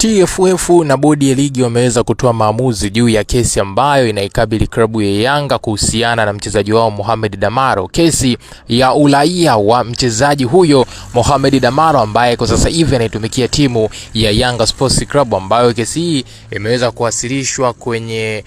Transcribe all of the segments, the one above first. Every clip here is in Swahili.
TFF na bodi ya ligi wameweza kutoa maamuzi juu ya kesi ambayo inaikabili klabu ya Yanga kuhusiana na mchezaji wao Mohamed Damaro. Kesi ya uraia wa mchezaji huyo Mohamed Damaro ambaye kwa sasa hivi anaitumikia timu ya Yanga Sports Club, ambayo kesi hii imeweza kuwasilishwa kwenye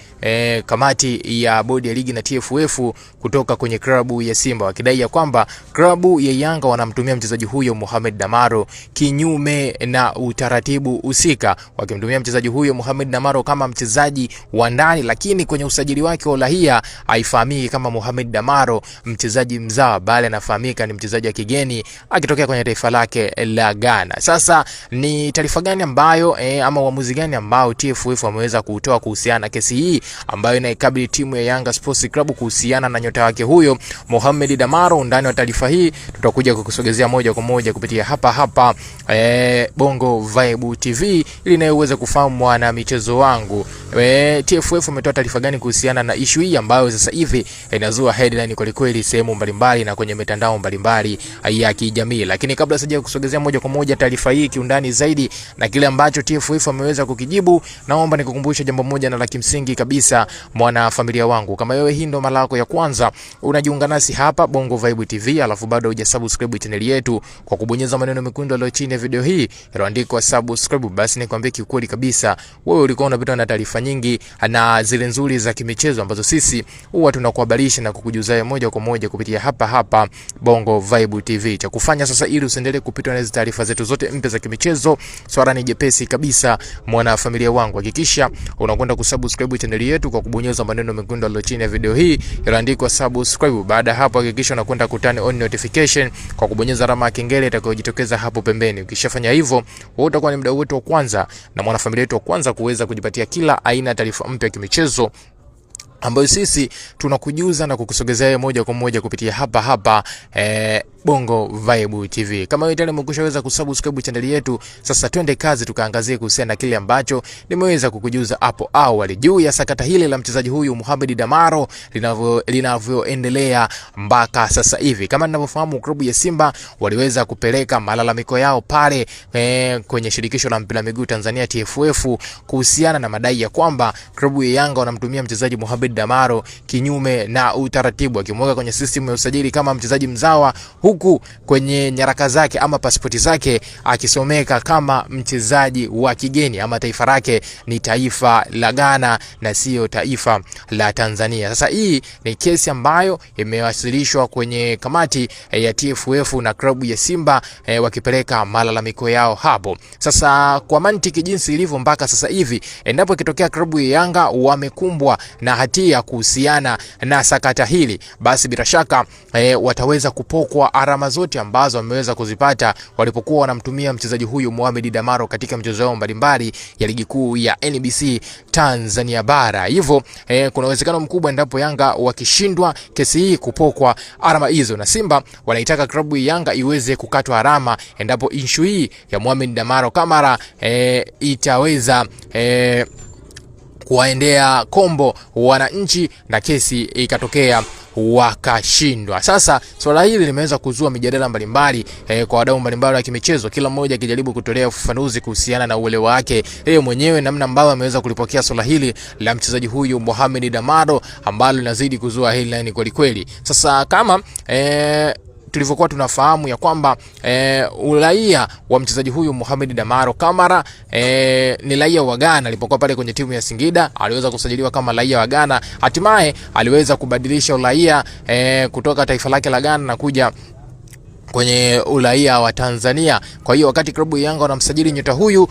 kamati ya bodi ya ligi na TFF kutoka kwenye klabu ya Simba, wakidai ya kwamba klabu ya Yanga wanamtumia mchezaji huyo Mohamed Damaro kinyume na utaratibu usika, wakimtumia mchezaji huyo Mohamed Damaro kama mchezaji wa ndani, lakini kwenye usajili wake wa uraia haifahamiki kama Mohamed Damaro mchezaji mzawa, bali anafahamika ni mchezaji wa kigeni akitokea kwenye taifa lake la Ghana. Sasa ni taarifa gani ambayo ama uamuzi gani ambao TFF wameweza kutoa kuhusiana na kesi hii ambayo inaikabili timu ya Yanga Sports Club kuhusiana na nyota wake huyo Mohamed Damaro? Ndani wa taarifa hii tutakuja kukusogezea moja kwa moja kupitia hapa Bongo Vibe TV ili nawe uweze kufahamu mwana michezo wangu. TFF umetoa taarifa gani kuhusiana na issue hii ambayo sasa hivi inazua headline kwa kweli sehemu mbalimbali na kwenye mitandao mbalimbali ya kijamii. Lakini kabla sija kusogezea moja kwa moja taarifa hii kiundani zaidi na kile ambacho TFF ameweza kukijibu, naomba nikukumbushe jambo moja na la kimsingi kabisa, mwana familia wangu. Kama wewe hii ndo mara yako ya kwanza unajiunga nasi hapa Bongo Vibe TV, alafu bado hujasubscribe channel yetu kwa kubonyeza maneno mekundu yaliyo chini ya video hii yaliyoandikwa subscribe, basi nikwambie kiukweli kabisa wewe ulikuwa unapita na taarifa nyingi na zile nzuri za kimichezo ambazo sisi huwa tunakuhabarisha na kukujuza moja kwa moja kupitia hapa Bongo Vibe TV. Cha kufanya sasa ili usiendelee kupitwa na hizo taarifa zetu zote mpya za kimichezo, swala ni jepesi kabisa, mwana familia wangu. Hakikisha unakwenda kusubscribe channel yetu kwa kubonyeza maneno mekundu yaliyo chini ya video hii yaliyoandikwa subscribe. Baada hapo hakikisha unakwenda kutani on notification kwa kubonyeza alama ya kengele itakayojitokeza hapo pembeni. Ukishafanya hivyo, wewe utakuwa ni mdau wetu wa kwanza na mwana familia wetu wa kwanza kuweza kujipatia kila aina ya taarifa mpya ya kimichezo ambayo sisi tunakujuza na kukusogezea moja kwa moja kupitia hapa Bongo Vibe TV. Kama wewe tayari umekushaweza kusubscribe channel yetu, sasa twende kazi tukaangazie kuhusiana na kile ambacho nimeweza kukujuza hapo awali juu ya sakata hili la mchezaji huyu Mohamed Damaro linavyoendelea mpaka sasa hivi. Kama ninavyofahamu, klabu ya Simba waliweza kupeleka malalamiko yao pale kwenye shirikisho la mpira miguu Tanzania TFF kuhusiana na madai ya kwamba klabu ya Yanga wanamtumia mchezaji Mohamed Damaro kinyume na utaratibu, akimweka kwenye system ya usajili kama mchezaji mzawa, huku kwenye nyaraka zake ama pasipoti zake akisomeka kama mchezaji wa kigeni ama taifa lake ni taifa la Ghana na sio taifa la Tanzania. Sasa hii ni kesi ambayo imewasilishwa kwenye kamati ya TFF na klabu ya Simba wakipeleka malalamiko yao hapo. Sasa kwa mantiki jinsi ilivyo mpaka sasa hivi, endapo ikitokea klabu ya Yanga wamekumbwa na hatia kuhusiana na sakata hili, basi bila shaka wataweza kupokwa alama zote ambazo wameweza kuzipata walipokuwa wanamtumia mchezaji huyu Mohamed Damaro katika mchezo wao mbalimbali ya ligi kuu ya NBC Tanzania bara. Hivyo kuna uwezekano mkubwa endapo Yanga wakishindwa kesi hii kupokwa alama hizo, na Simba wanaitaka klabu ya Yanga iweze kukatwa alama endapo issue hii ya Mohamed Damaro Kamara itaweza kuwaendea kombo wananchi na kesi ikatokea wakashindwa. Sasa swala hili limeweza kuzua mijadala mbalimbali kwa wadau mbalimbali wa kimichezo, kila mmoja akijaribu kutolea ufafanuzi kuhusiana na uelewa wake yeye mwenyewe namna ambayo ameweza kulipokea swala hili la mchezaji huyu Mohamed Damaro ambalo linazidi kuzua headline kweli kweli. Sasa kama tulivyokuwa tunafahamu ya kwamba uraia wa mchezaji huyu Mohamed Damaro Kamara ni raia wa Ghana. Alipokuwa pale kwenye timu ya Singida aliweza kusajiliwa kama raia wa Ghana, hatimaye aliweza kubadilisha uraia kutoka taifa lake la Ghana na kuja kwenye uraia wa Tanzania. Kwa hiyo wakati klabu ya Yanga wanamsajili nyota huyu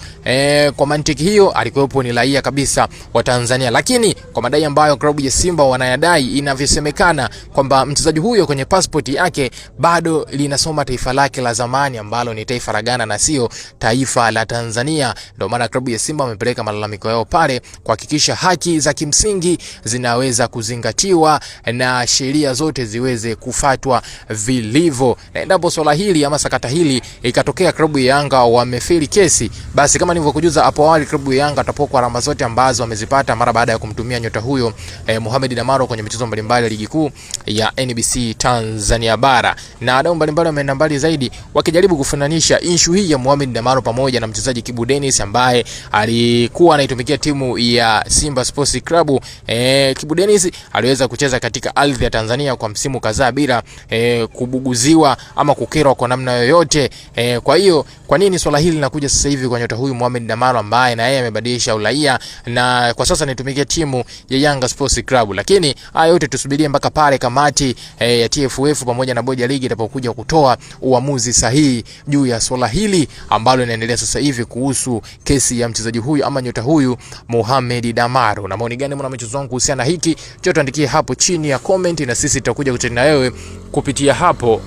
kwa mantiki hiyo alikuwepo ni raia kabisa wa Tanzania, lakini kwa madai ambayo klabu ya Simba wanayadai, inavyosemekana kwamba mchezaji huyo kwenye passport yake bado linasoma taifa lake la zamani ambalo ni taifa la Ghana na sio taifa la Tanzania. Ndio maana klabu ya Simba wamepeleka malalamiko yao pale kuhakikisha haki za kimsingi zinaweza kuzingatiwa na sheria zote ziweze kufuatwa vilivyo. Na endapo endapo swala hili ama sakata hili ikatokea klabu ya Yanga wamefeli kesi, basi kama nilivyokujuza hapo awali, klabu ya Yanga atapokwa alama zote ambazo wamezipata mara baada ya kumtumia nyota huyo Mohamed Damaro kwenye michezo mbalimbali ya ligi kuu ya NBC Tanzania bara. Na wadau mbalimbali wameenda mbali zaidi wakijaribu kufananisha issue hii ya Mohamed Damaro pamoja na mchezaji Kibu Denis ambaye alikuwa anaitumikia timu ya Simba Sports Club. Kibu Denis aliweza kucheza katika ardhi ya Tanzania kwa msimu kadhaa bila kubuguziwa ama kukerwa kwa namna yoyote. Kwa hiyo kwa nini swala hili linakuja sasa hivi kwa nyota huyu Mohamed Damaro ambaye na yeye amebadilisha uraia na kwa sasa anatumikia timu ya Yanga Sports Club? Lakini haya yote tusubirie mpaka pale kamati ya TFF pamoja na bodi ya ligi itapokuja kutoa uamuzi sahihi juu ya swala hili ambalo linaendelea sasa hivi kuhusu kesi ya mchezaji huyu ama nyota huyu Mohamed Damaro. Na maoni gani mwana michezo wangu kuhusiana na hiki? Tuandikie hapo chini ya comment na sisi tutakuja kuchana na wewe kupitia hapo.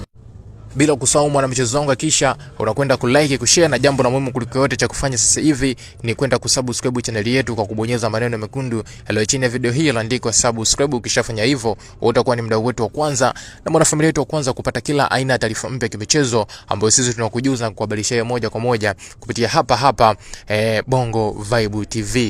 Bila kusahau mwana michezo wangu, kisha unakwenda kulike, kushare, na jambo la muhimu kuliko yote cha kufanya sasa hivi ni kwenda kusubscribe channel yetu kwa kubonyeza maneno mekundu yaliyo chini ya video hii yaliyoandikwa subscribe. Ukishafanya hivyo utakuwa ni mdau wetu wa kwanza na mwanafamilia wetu wa kwanza kupata kila aina ya taarifa mpya ya michezo ambayo sisi tunakujuza na kuhabarisha moja kwa moja kupitia hapa Bongo Vibe TV.